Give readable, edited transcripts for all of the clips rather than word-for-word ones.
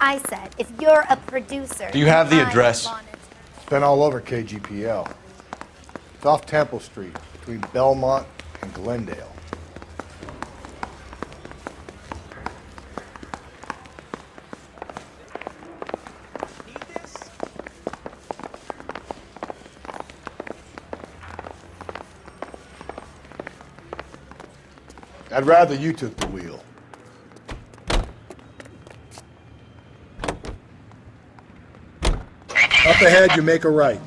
I said, if you're a producer... Do you have the address? It's been all over KGPL. It's off Temple Street, between Belmont and Glendale. I'd rather you took the wheel. Up ahead, you make a right.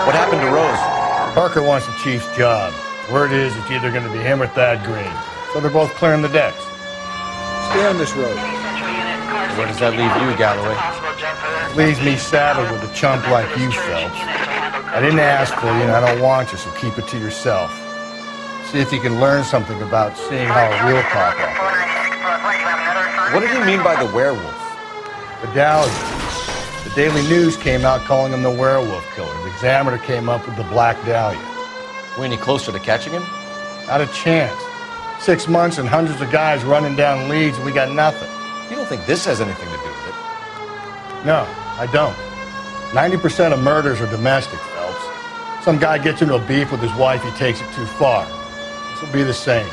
What happened to Rose? Parker wants the chief's job. Word is it's either going to be him or Thad Green. So they're both clearing the decks. Stay on this road. Where does that leave you, Galloway? Leaves me saddled with a chump like you, Phelps. I didn't ask for you, and I don't want you, so keep it to yourself. See if you can learn something about seeing how a real cop operates. What did he mean by the werewolf? Medallion. The Daily News came out calling him the werewolf killer. The Examiner came up with the Black Dahlia. We any closer to catching him? Not a chance. 6 months and hundreds of guys running down leads, and we got nothing. You don't think this has anything to do with it? No, I don't. 90% of murders are domestic, Phelps. Some guy gets into a beef with his wife, he takes it too far. This will be the same.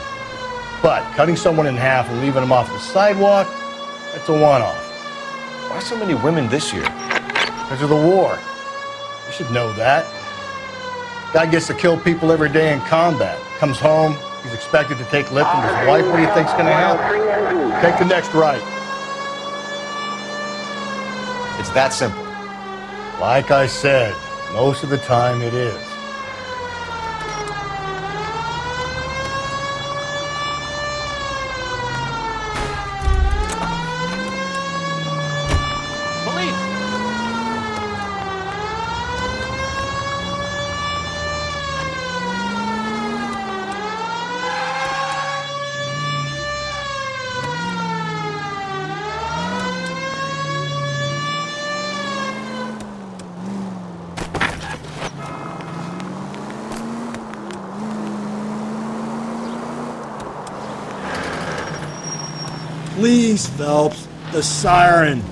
But cutting someone in half and leaving them off the sidewalk, that's a one-off. Why so many women this year? Because of the war. You should know that. Guy gets to kill people every day in combat. Comes home, he's expected to take lip from his wife. What do you think's gonna happen? Take the next right. It's that simple. Like I said, most of the time it is. Please, Phelps, the siren.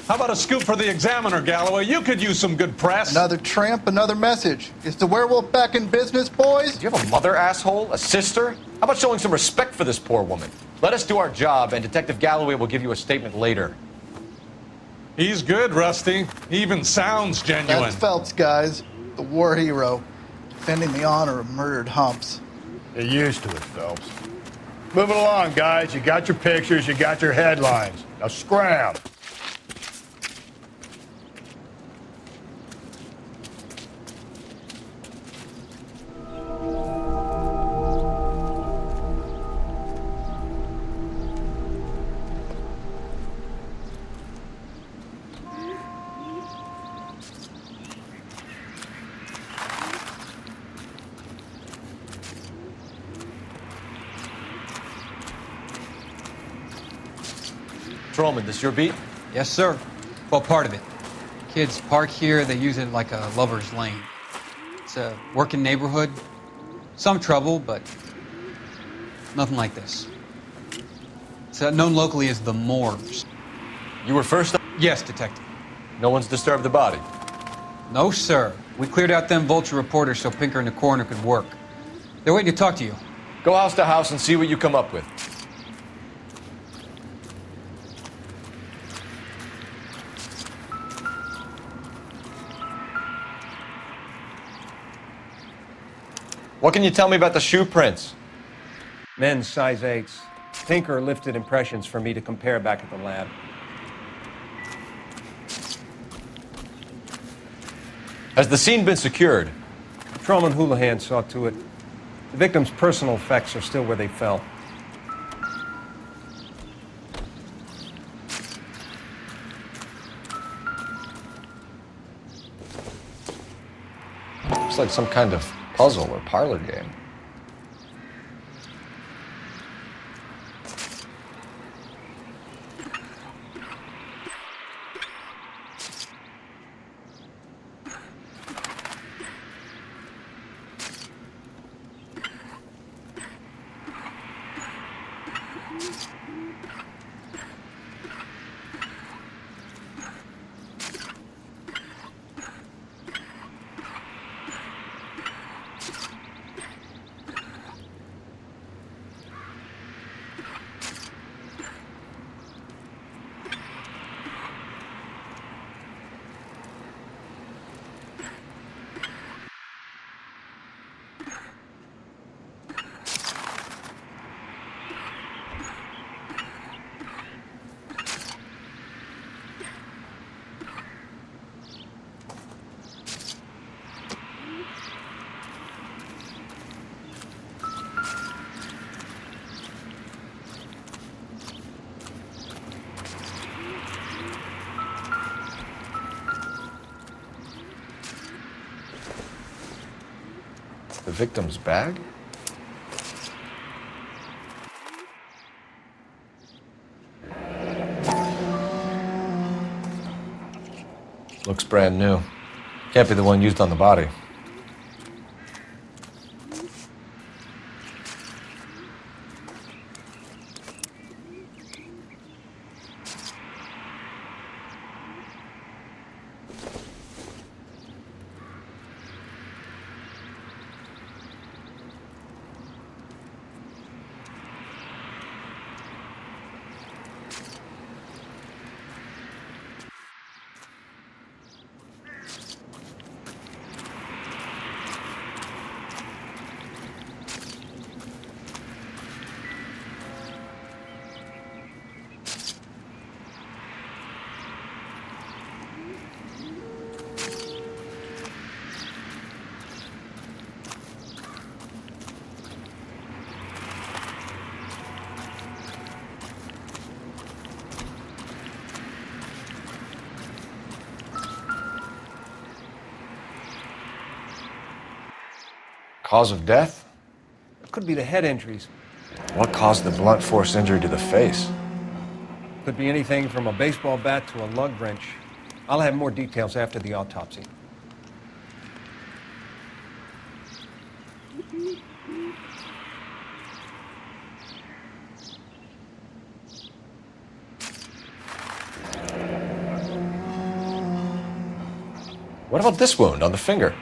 How about a scoop for the Examiner, Galloway? You could use some good press. Another tramp, another message. Is the werewolf back in business, boys? Do you have a mother, asshole? A sister? How about showing some respect for this poor woman? Let us do our job, and Detective Galloway will give you a statement later. He's good, Rusty. He even sounds genuine. That's Phelps, guys. The war hero. Defending the honor of murdered humps. You're used to it, Phelps. Move it along, guys. You got your pictures, you got your headlines. Now scram. Patrolman, this your beat? Yes, sir. Well, part of it. Kids park here, they use it like a lover's lane. It's a working neighborhood. Some trouble, but nothing like this. It's known locally as the Moors. You were first? Yes, Detective. No one's disturbed the body? No, sir. We cleared out them vulture reporters so Pinker and the coroner could work. They're waiting to talk to you. Go house to house and see what you come up with. What can you tell me about the shoe prints? Men's size 8s. Tinker lifted impressions for me to compare back at the lab. Has the scene been secured? Patrolman Houlihan saw to it. The victim's personal effects are still where they fell. Looks like some kind of puzzle or parlor game. The victim's bag? Looks brand new. Can't be the one used on the body. Cause of death? It could be the head injuries. What caused the blunt force injury to the face? Could be anything from a baseball bat to a lug wrench. I'll have more details after the autopsy. What about this wound on the finger?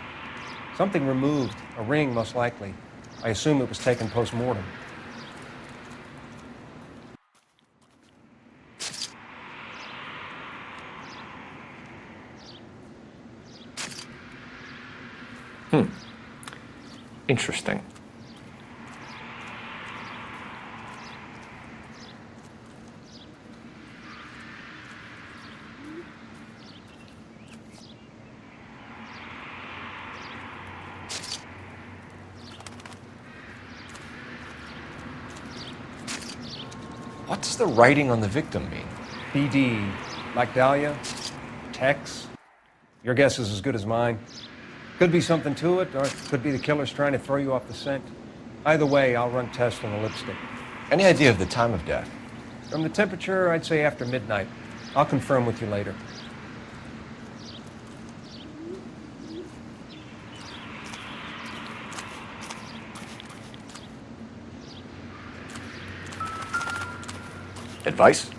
Something removed, a ring most likely. I assume it was taken post-mortem. Interesting. What does the writing on the victim mean? BD, like Dahlia, Tex. Your guess is as good as mine. Could be something to it, or it could be the killer's trying to throw you off the scent. Either way, I'll run tests on the lipstick. Any idea of the time of death? From the temperature, I'd say after midnight. I'll confirm with you later. Advice?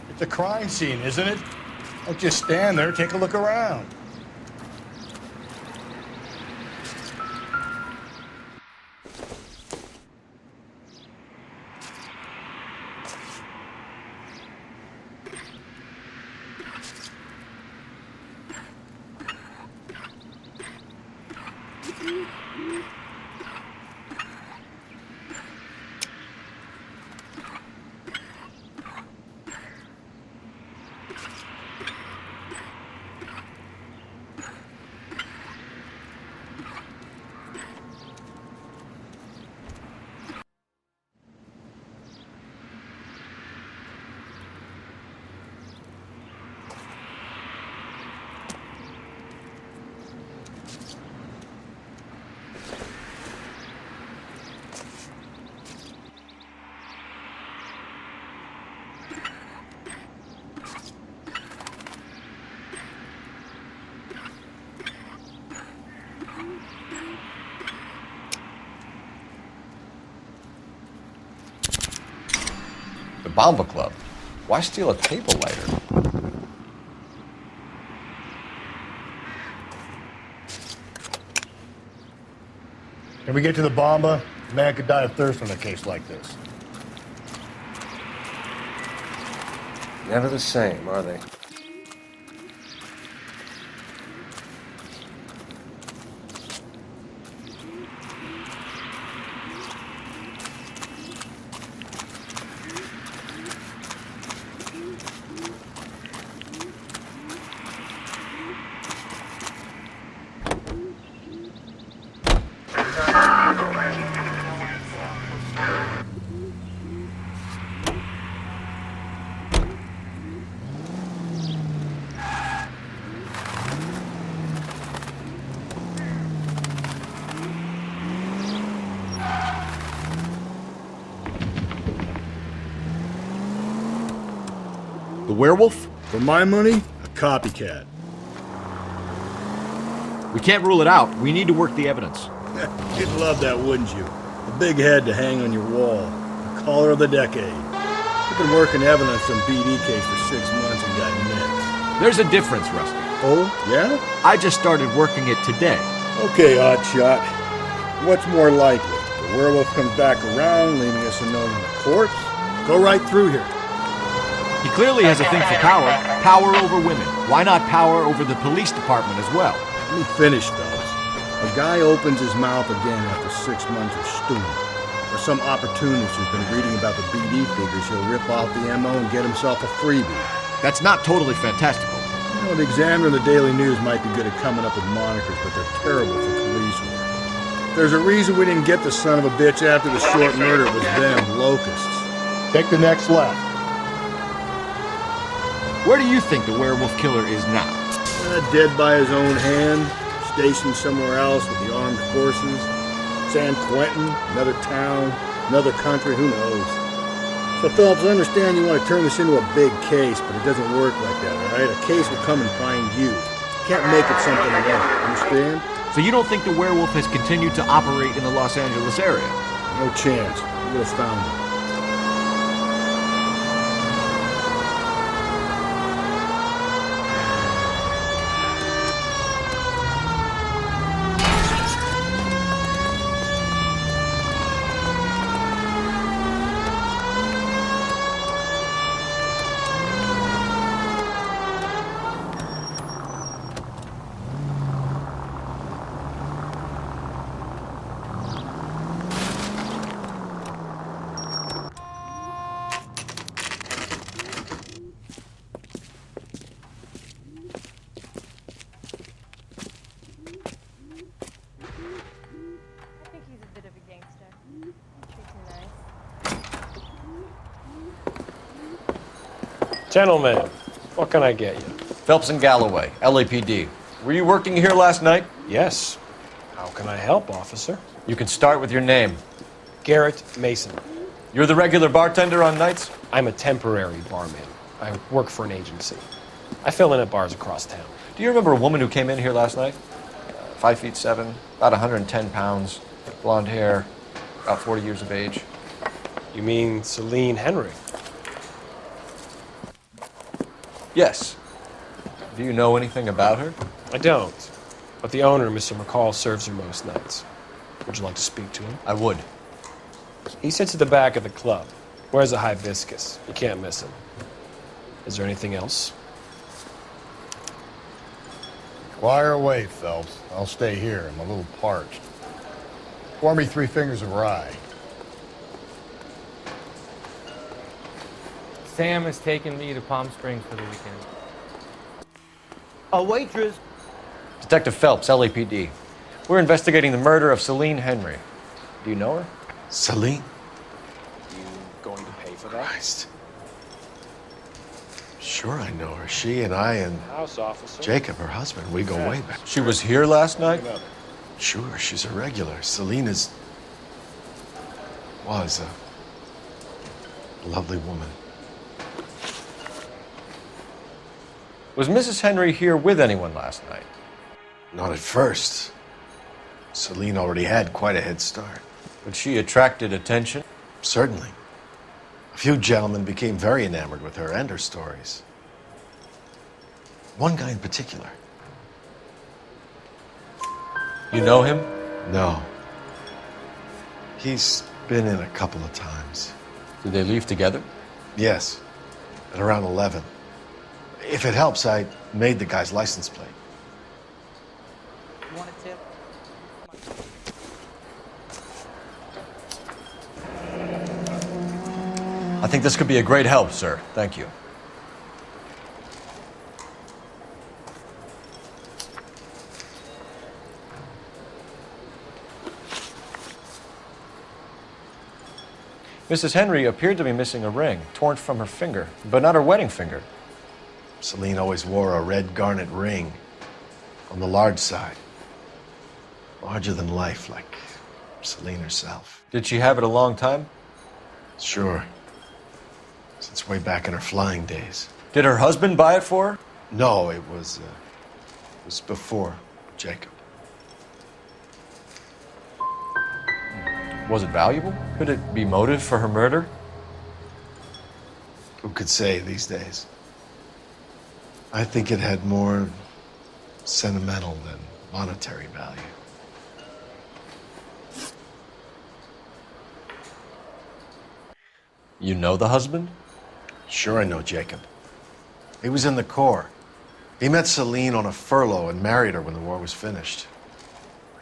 It's a crime scene, isn't it? Don't just stand there, take a look around. Bomba Club. Why steal a table lighter? Can we get to the Bomba? A man could die of thirst on a case like this. Never the same, are they? The werewolf? For my money, a copycat. We can't rule it out. We need to work the evidence. You'd love that, wouldn't you? A big head to hang on your wall. The caller of the decade. You've been working evidence on BD case for 6 months and got nixed. There's a difference, Rusty. Oh, yeah? I just started working it today. Okay, Oddshot. What's more likely? The werewolf comes back around, leaving us a note on the corpse? Go right through here. He clearly has a thing for power. Power over women. Why not power over the police department as well? Let me finish, fellas. A guy opens his mouth again after 6 months of stewing. Or some opportunist who's been reading about the BD figures, he'll rip off the MO and get himself a freebie. That's not totally fantastical. You know, the Examiner and the Daily News might be good at coming up with monikers, but they're terrible for police work. There's a reason we didn't get the son of a bitch after the short murder. It was them, locusts. Take the next left. Where do you think the werewolf killer is now? Dead by his own hand, stationed somewhere else with the armed forces. San Quentin, another town, another country, who knows? So, Phillips, I understand you want to turn this into a big case, but it doesn't work like that, all right? A case will come and find you. You can't make it something else, understand? So you don't think the werewolf has continued to operate in the Los Angeles area? No chance. We would have found him. Gentlemen, what can I get you? Phelps and Galloway, LAPD. Were you working here last night? Yes. How can I help, officer? You can start with your name. Garrett Mason. You're the regular bartender on nights? I'm a temporary barman. I work for an agency. I fill in at bars across town. Do you remember a woman who came in here last night? 5'7", about 110 pounds, blonde hair, about 40 years of age. You mean Celine Henry? Yes. Do you know anything about her? I don't. But the owner, Mr. McCall, serves her most nights. Would you like to speak to him? I would. He sits at the back of the club. Wears a hibiscus. You can't miss him. Is there anything else? Fire away, Phelps. I'll stay here. I'm a little parched. Pour me 3 fingers of rye. Sam has taken me to Palm Springs for the weekend. A waitress. Detective Phelps, LAPD. We're investigating the murder of Celine Henry. Do you know her? Celine? You going to pay for that? Christ. Sure I know her. She and I and House officer. Jacob, her husband, we go way back. She was here last night? Sure, she's a regular. Celine was a lovely woman. Was Mrs. Henry here with anyone last night? Not at first. Celine already had quite a head start. But she attracted attention? Certainly. A few gentlemen became very enamored with her and her stories. One guy in particular. You know him? No. He's been in a couple of times. Did they leave together? Yes, at around 11. If it helps, I made the guy's license plate. You want a tip? I think this could be a great help, sir. Thank you. Mrs. Henry appeared to be missing a ring, torn from her finger, but not her wedding finger. Celine always wore a red garnet ring on the large side. Larger than life, like Celine herself. Did she have it a long time? Sure. Since way back in her flying days. Did her husband buy it for her? No, it was before Jacob. Was it valuable? Could it be motive for her murder? Who could say these days? I think it had more sentimental than monetary value. You know the husband? Sure, I know Jacob. He was in the Corps. He met Celine on a furlough and married her when the war was finished.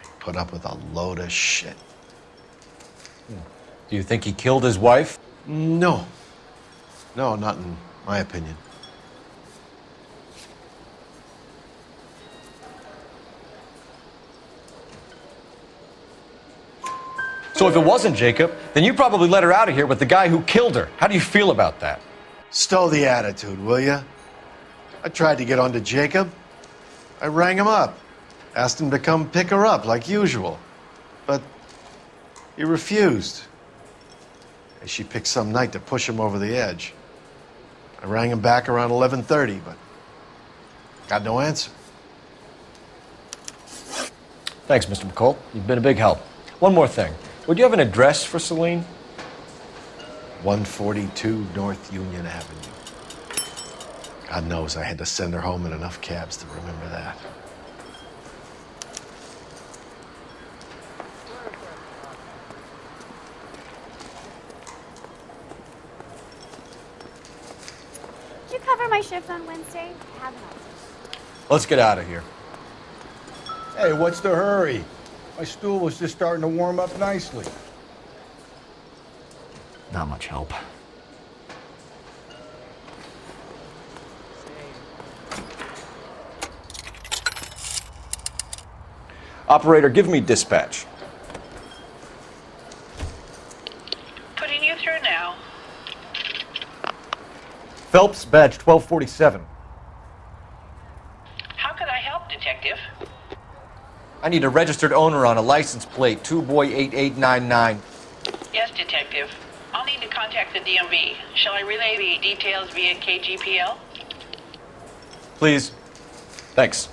He put up with a load of shit. Do you think he killed his wife? No. No, not in my opinion. So if it wasn't Jacob, then you probably let her out of here with the guy who killed her. How do you feel about that? Stow the attitude, will ya? I tried to get onto Jacob. I rang him up. Asked him to come pick her up like usual. But he refused. She picked some night to push him over the edge. I rang him back around 11:30, but got no answer. Thanks, Mr. McCall. You've been a big help. One more thing. Would you have an address for Celine? 142 North Union Avenue. God knows I had to send her home in enough cabs to remember that. Did you cover my shift on Wednesday? I haven't. Let's get out of here. Hey, what's the hurry? My stool was just starting to warm up nicely. Not much help. Operator, give me dispatch. Putting you through now. Phelps, badge 1247. How can I help, Detective? I need a registered owner on a license plate, 2boy8899. Yes, Detective. I'll need to contact the DMV. Shall I relay the details via KGPL? Please. Thanks.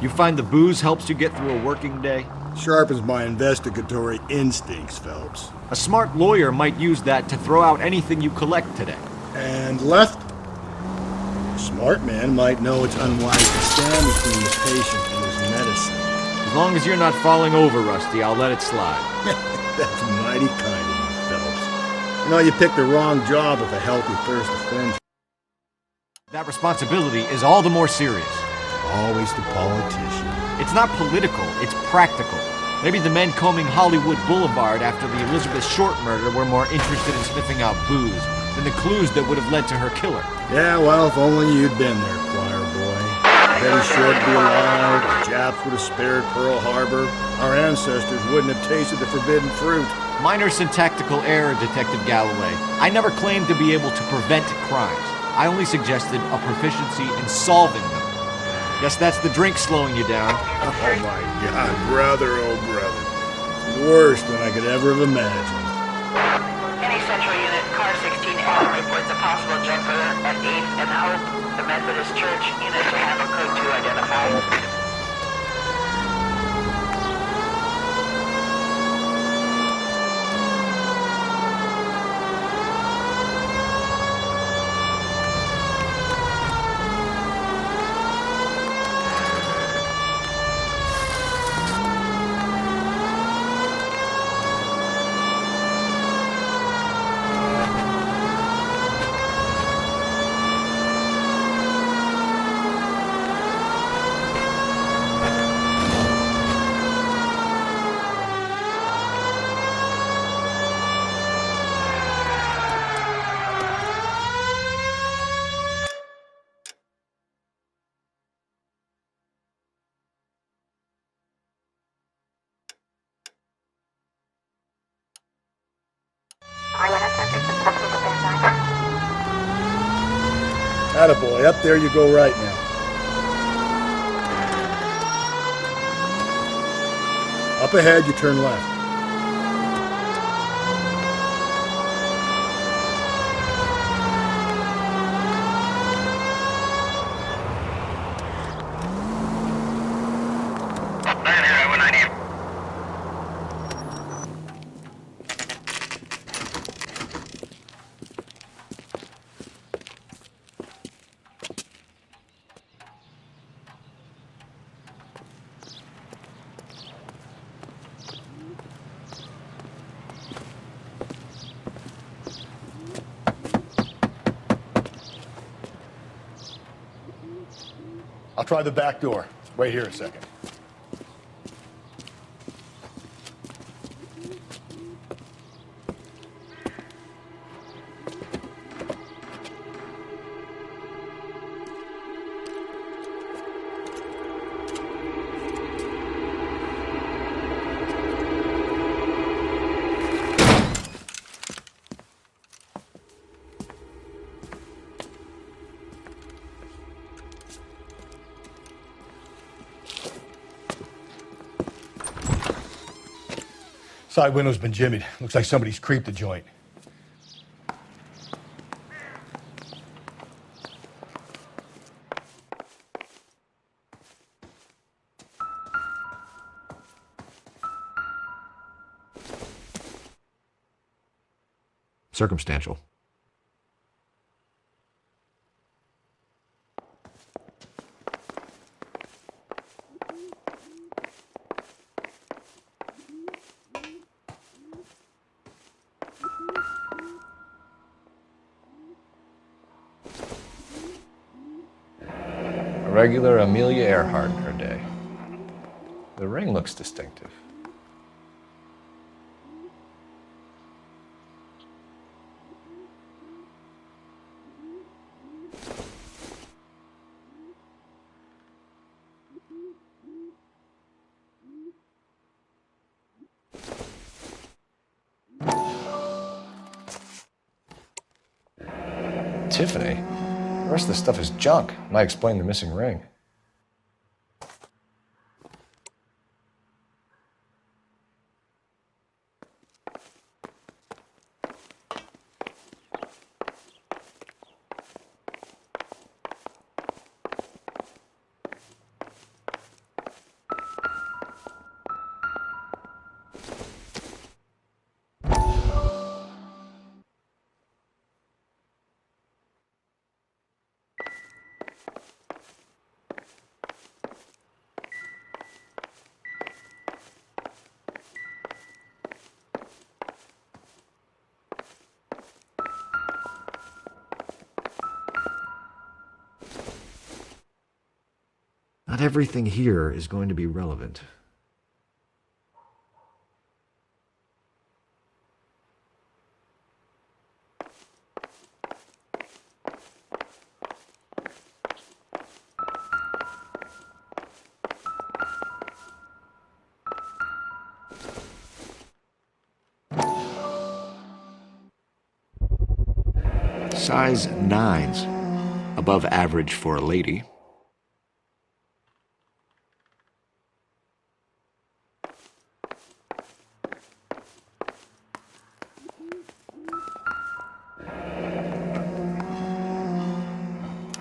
You find the booze helps you get through a working day? Sharpens my investigatory instincts, Phelps. A smart lawyer might use that to throw out anything you collect today. And left? A smart man might know it's unwise to stand between the patient and his medicine. As long as you're not falling over, Rusty, I'll let it slide. That's mighty kind of you, Phelps. You know, you picked the wrong job if a healthy thirst offends. That responsibility is all the more serious. Always the politician. It's not political, it's practical. Maybe the men combing Hollywood Boulevard after the Elizabeth Short murder were more interested in sniffing out booze than the clues that would have led to her killer. Yeah, well, if only you'd been there, choir boy. Betty Short be alive, the Japs would have spared Pearl Harbor. Our ancestors wouldn't have tasted the forbidden fruit. Minor syntactical error, Detective Galloway. I never claimed to be able to prevent crimes. I only suggested a proficiency in solving them. Guess that's the drink slowing you down. Oh my God, brother, oh brother. It's worse than I could ever have imagined. Any Central Unit, Car 16L reports a possible jumper at 8th and Hope. The Methodist Church unit to handle code 2 identified. Attaboy, up there you go right now. Up ahead, you turn left. I'll try the back door. Wait here a second. Side window's been jimmied. Looks like somebody's creeped the joint. Circumstantial. A regular Amelia Earhart in her day. The ring looks distinctive. Tiffany? The rest of the stuff is junk. Might explain the missing ring. Not everything here is going to be relevant. Size 9s. Above average for a lady.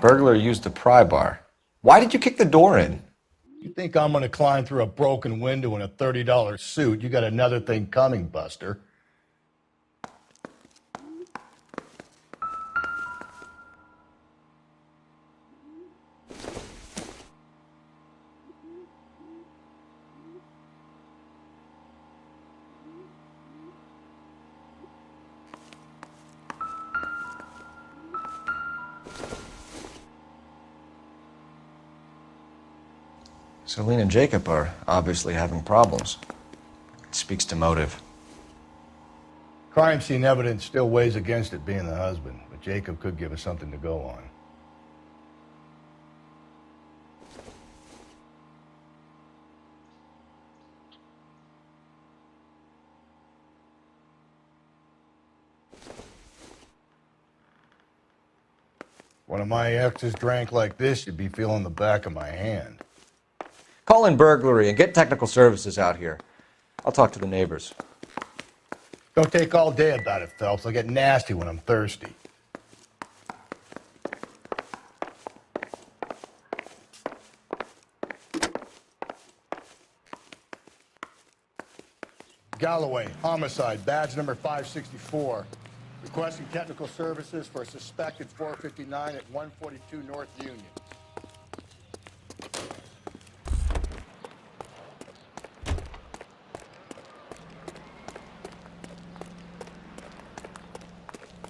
Burglar used the pry bar. Why did you kick the door in? You think I'm gonna climb through a broken window in a $30 suit? You got another thing coming, Buster. Celine and Jacob are obviously having problems. It speaks to motive. Crime scene evidence still weighs against it being the husband, but Jacob could give us something to go on. One of my exes drank like this, you'd be feeling the back of my hand. Call in burglary and get technical services out here. I'll talk to the neighbors. Don't take all day about it, Phelps. I'll get nasty when I'm thirsty. Galloway, homicide, badge number 564. Requesting technical services for a suspected 459 at 142 North Union.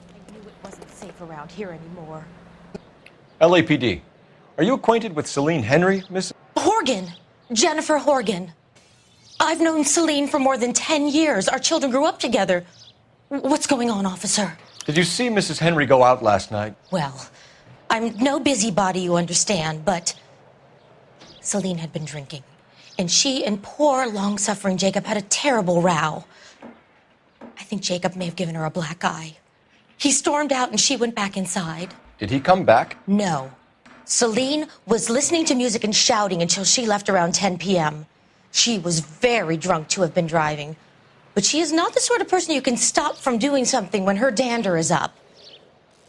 I knew it wasn't safe around here anymore. LAPD. Are you acquainted with Celine Henry, Miss? Horgan! Jennifer Horgan. I've known Celine for more than 10 years. Our children grew up together. What's going on, officer? Did you see Mrs. Henry go out last night? Well, I'm no busybody, you understand, but Celine had been drinking. And she and poor, long-suffering Jacob had a terrible row. I think Jacob may have given her a black eye. He stormed out and she went back inside. Did he come back? No. Celine was listening to music and shouting until she left around 10 p.m. She was very drunk to have been driving. But she is not the sort of person you can stop from doing something when her dander is up.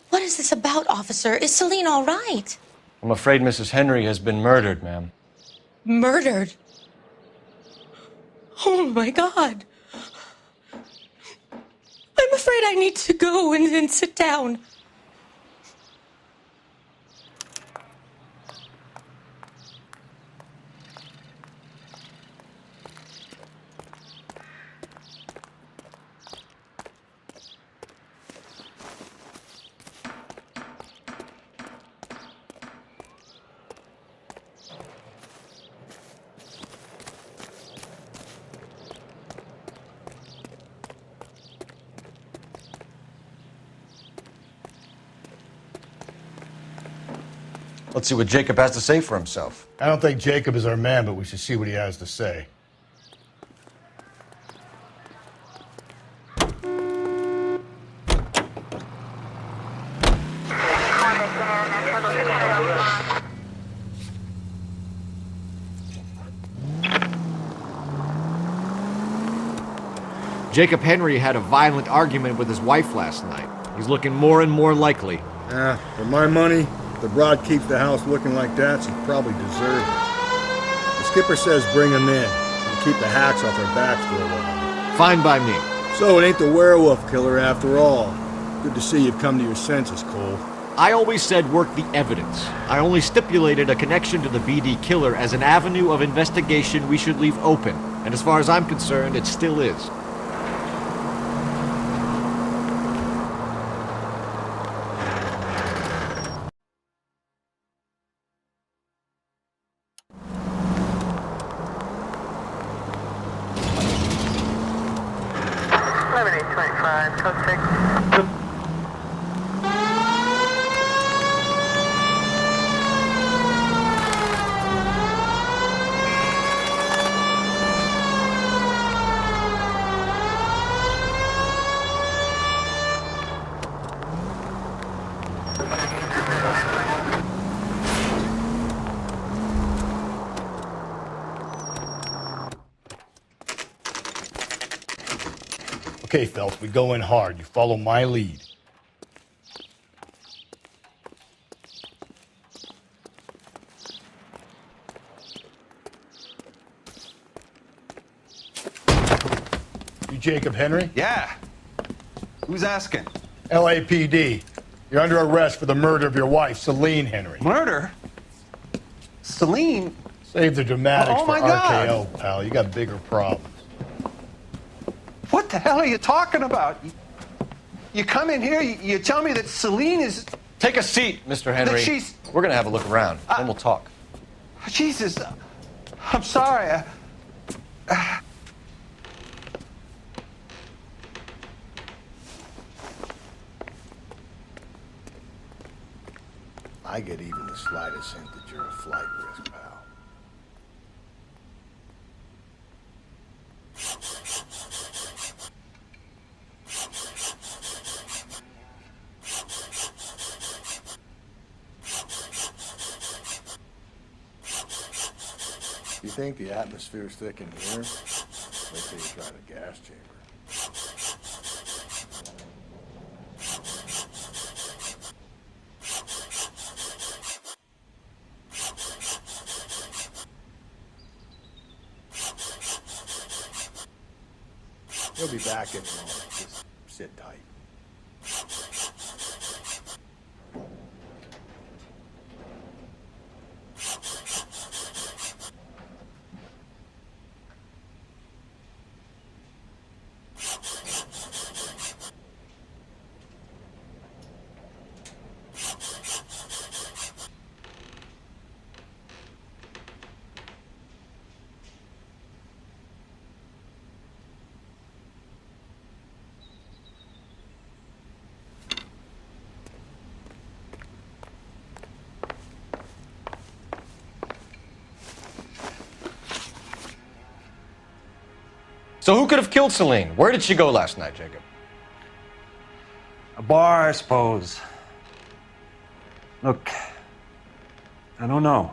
What is this about, officer? Is Celine all right? I'm afraid Mrs. Henry has been murdered, ma'am. Murdered? Oh, my God. I'm afraid I need to go and sit down. Let's see what Jacob has to say for himself. I don't think Jacob is our man, but we should see what he has to say. Jacob Henry had a violent argument with his wife last night. He's looking more and more likely. For my money, if the broad keeps the house looking like that, she probably deserves it. The skipper says bring him in and keep the hacks off our backs for a while. Fine by me. So it ain't the werewolf killer after all. Good to see you've come to your senses, Cole. I always said work the evidence. I only stipulated a connection to the BD killer as an avenue of investigation we should leave open. And as far as I'm concerned, it still is. Okay, Phelps, we go in hard. You follow my lead. You Jacob Henry? Yeah. Who's asking? LAPD. You're under arrest for the murder of your wife, Celine Henry. Murder? Celine? Save the dramatics Oh, for my God. RKO, pal. You got bigger problems. What the hell are you talking about? You come in here, you tell me that Celine is... Take a seat, Mr. Henry. That she's... We're gonna have a look around, then we'll talk. Jesus, I'm sorry. I get even the slightest hint that you're a flight risk, pal. You think the atmosphere's thick in here? Wait till you try the gas chamber. He'll be back in a moment. Just sit tight. So who could have killed Celine? Where did she go last night, Jacob? A bar, I suppose. Look, I don't know.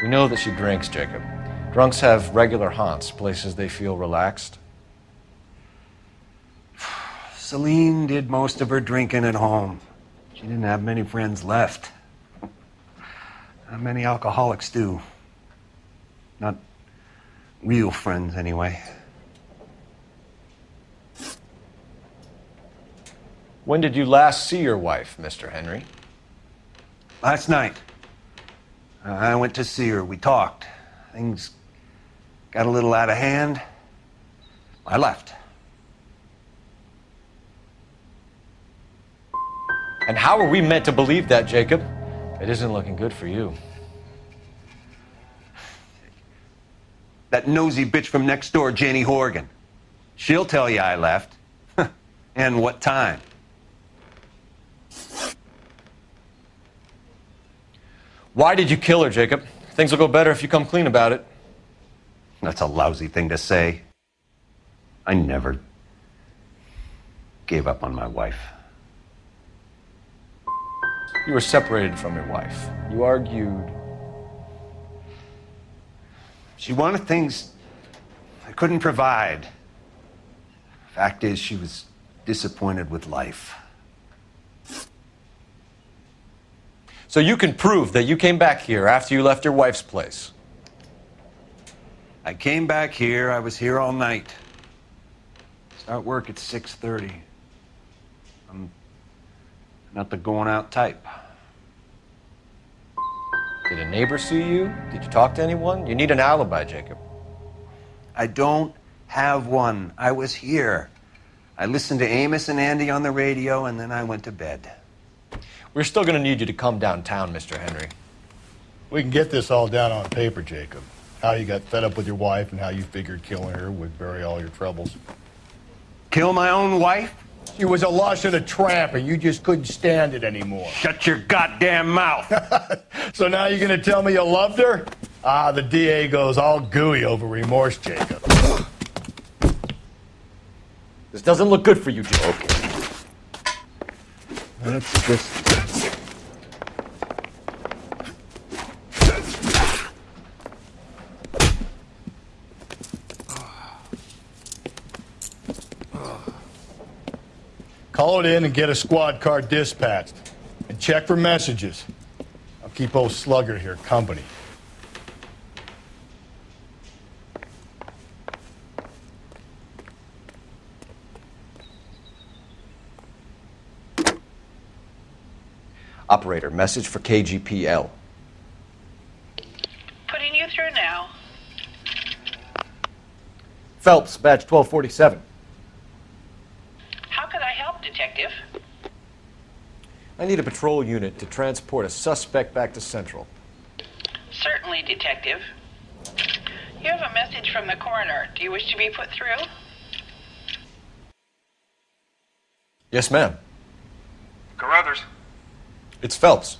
We know that she drinks, Jacob. Drunks have regular haunts, places they feel relaxed. Celine did most of her drinking at home. She didn't have many friends left. Not many alcoholics do. Not real friends, anyway. When did you last see your wife, Mr. Henry? Last night. I went to see her. We talked. Things got a little out of hand. I left. And how are we meant to believe that, Jacob? It isn't looking good for you. That nosy bitch from next door, Jenny Horgan. She'll tell you I left. And what time. Why did you kill her, Jacob? Things will go better if you come clean about it. That's a lousy thing to say. I never gave up on my wife. You were separated from your wife. You argued. She wanted things I couldn't provide. Fact is, she was disappointed with life. So you can prove that you came back here after you left your wife's place. I came back here. I was here all night. Start work at 6:30. I'm not the going out type. Did a neighbor see you? Did you talk to anyone? You need an alibi, Jacob. I don't have one. I was here. I listened to Amos and Andy on the radio, and then I went to bed. We're still going to need you to come downtown, Mr. Henry. We can get this all down on paper, Jacob. How you got fed up with your wife and how you figured killing her would bury all your troubles. Kill my own wife? She was a lush and a tramp, and you just couldn't stand it anymore. Shut your goddamn mouth. So now you're going to tell me you loved her? Ah, the DA goes all gooey over remorse, Jacob. This doesn't look good for you, Jacob. That's just... Call it in and get a squad car dispatched. And check for messages. I'll keep old Slugger here company. Operator, message for KGPL. Putting you through now. Phelps, badge 1247. How could I help, Detective? I need a patrol unit to transport a suspect back to Central. Certainly, Detective. You have a message from the coroner. Do you wish to be put through? Yes, ma'am. Carruthers, It's Phelps.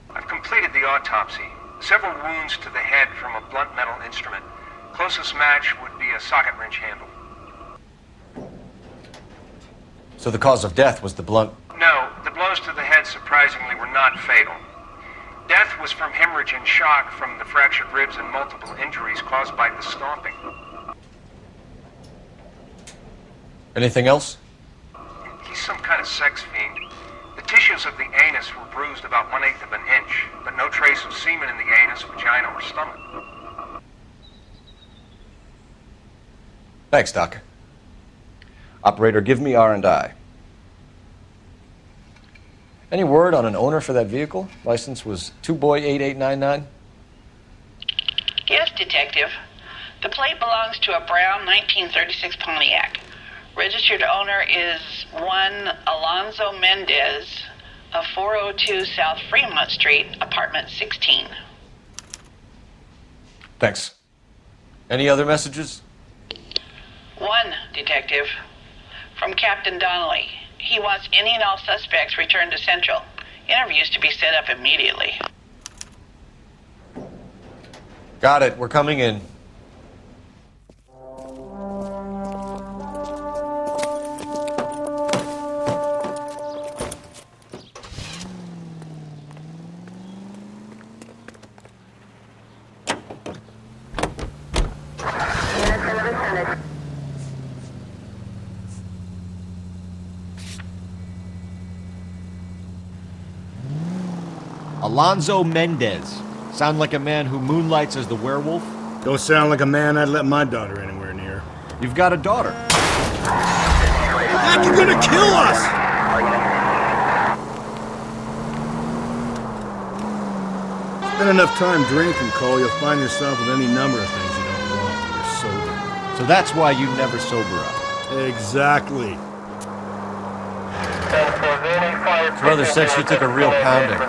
I've completed the autopsy. Several wounds to the head from a blunt metal instrument. Closest match would be a socket wrench handle. So the cause of death was the blunt... No, the blows to the head surprisingly were not fatal. Death was from hemorrhage and shock from the fractured ribs and multiple injuries caused by the stomping. Anything else? He's some kind of sex fiend. The tissues of the anus were bruised about 1/8 of an inch, but no trace of semen in the anus, vagina, or stomach. Thanks, Doc. Operator, give me R&I. Any word on an owner for that vehicle? License was 2boy8899. Yes, Detective. The plate belongs to a brown 1936 Pontiac. Registered owner is one Alonzo Mendez of 402 South Fremont Street, apartment 16. Thanks. Any other messages? One, Detective. From Captain Donnelly. He wants any and all suspects returned to Central. Interviews to be set up immediately. Got it. We're coming in. Alonzo Mendez. Sound like a man who moonlights as the werewolf? Don't sound like a man I'd let my daughter anywhere near. You've got a daughter. Like you're gonna kill us! Spend enough time drinking, Cole, you'll find yourself with any number of things you don't want when you're sober. So that's why you never sober up. Exactly. His brother said she took a real pounding.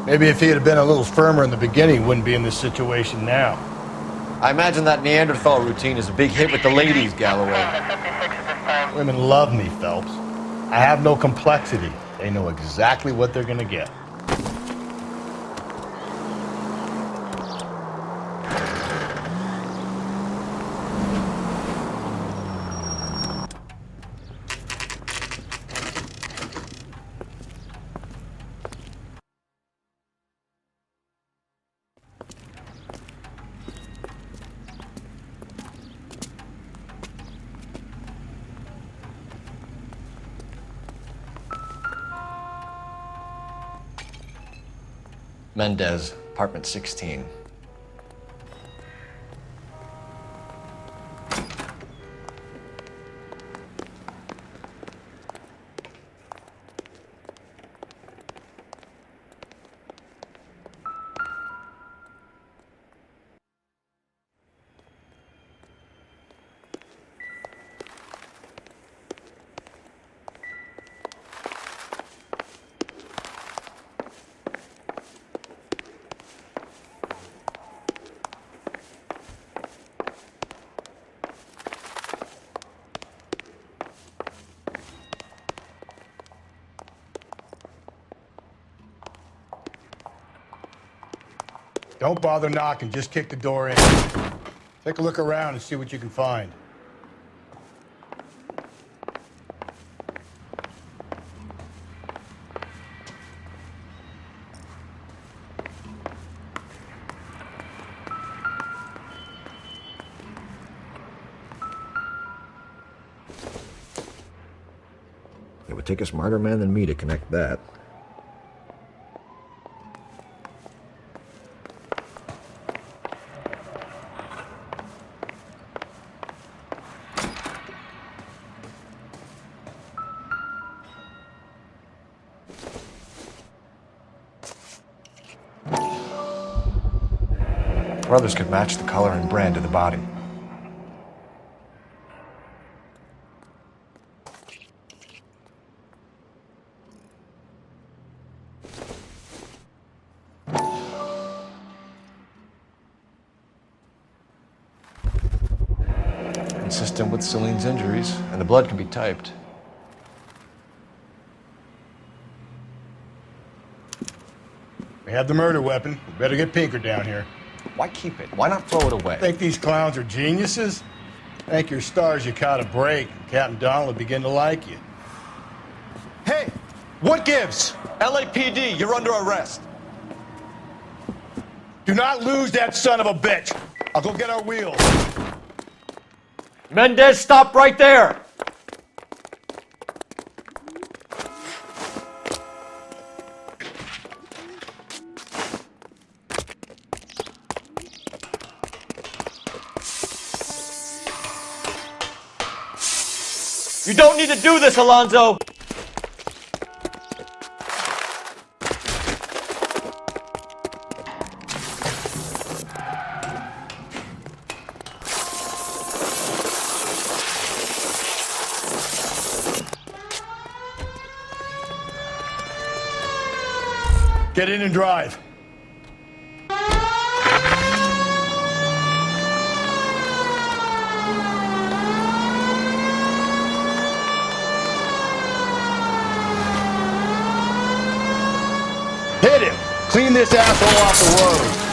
Maybe if he had been a little firmer in the beginning, he wouldn't be in this situation now. I imagine that Neanderthal routine is a big hit with the ladies, Galloway. Women love me, Phelps. I have no complexity. They know exactly what they're gonna get. Mendez, apartment 16. Don't bother knocking, just kick the door in. Take a look around and see what you can find. would take a smarter man than me to connect that. Brothers could match the color and brand of the body. Consistent with Celine's injuries, and the blood can be typed. We have the murder weapon. We better get Pinker down here. Why keep it? Why not throw it away? Think these clowns are geniuses? Thank your stars you caught a break. Captain Donald will begin to like you. Hey, what gives? LAPD, you're under arrest. Do not lose that son of a bitch. I'll go get our wheels. Mendez, stop right there! You don't need to do this, Alonzo! Get in and drive. Hit him! Clean this asshole off the road.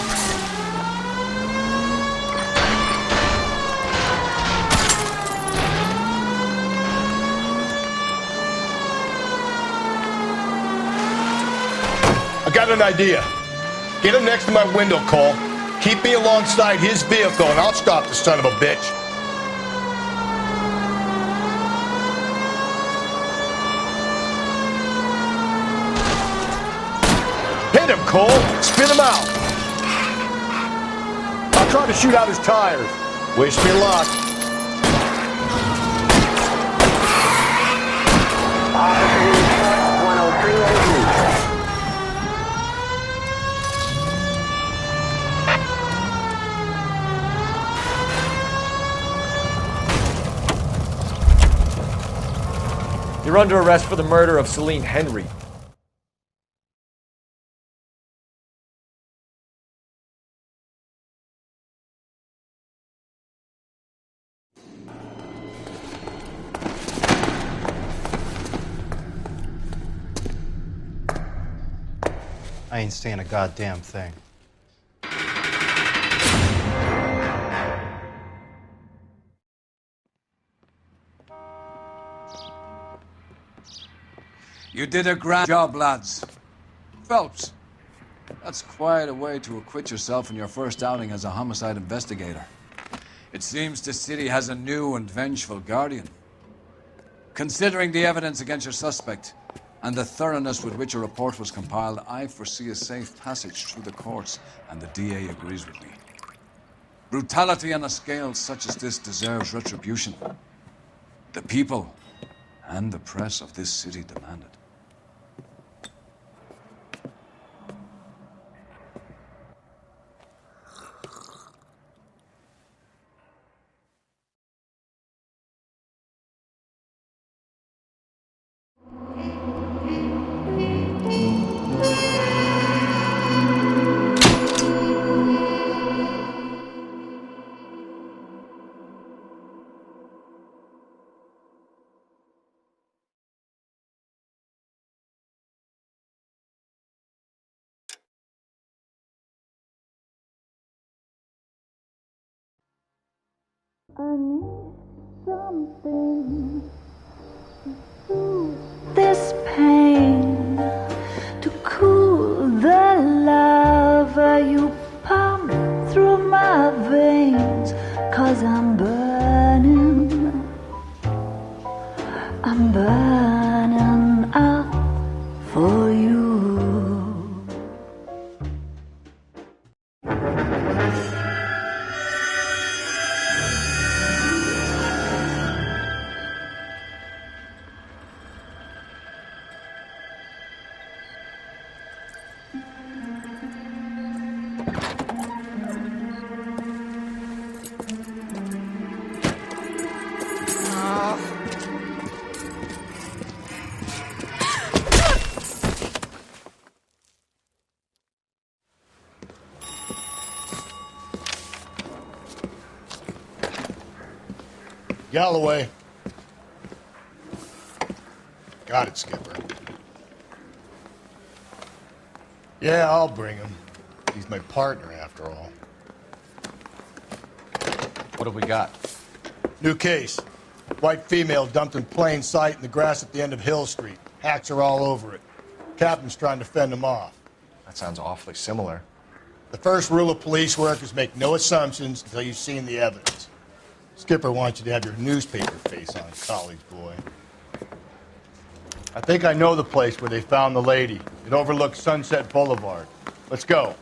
I got an idea. Get him next to my window, Cole. Keep me alongside his vehicle and I'll stop the son of a bitch. Hit him, Cole. Spin him out. I'll try to shoot out his tires. Wish me luck. You're under arrest for the murder of Celine Henry. I ain't saying a goddamn thing. You did a grand job, lads. Phelps, that's quite a way to acquit yourself in your first outing as a homicide investigator. It seems the city has a new and vengeful guardian. Considering the evidence against your suspect and the thoroughness with which a report was compiled, I foresee a safe passage through the courts, and the DA agrees with me. Brutality on a scale such as this deserves retribution. The people and the press of this city demand it. I need something to soothe this pain, to cool the lava you pump through my veins, 'cause I'm burning Galloway. Got it, Skipper. Yeah, I'll bring him. He's my partner, after all. What have we got? New case. White female dumped in plain sight in the grass at the end of Hill Street. Hacks are all over it. Captain's trying to fend them off. That sounds awfully similar. The first rule of police work is make no assumptions until you've seen the evidence. Skipper wants you to have your newspaper face on, college boy. I think I know the place where they found the lady. It overlooks Sunset Boulevard. Let's go.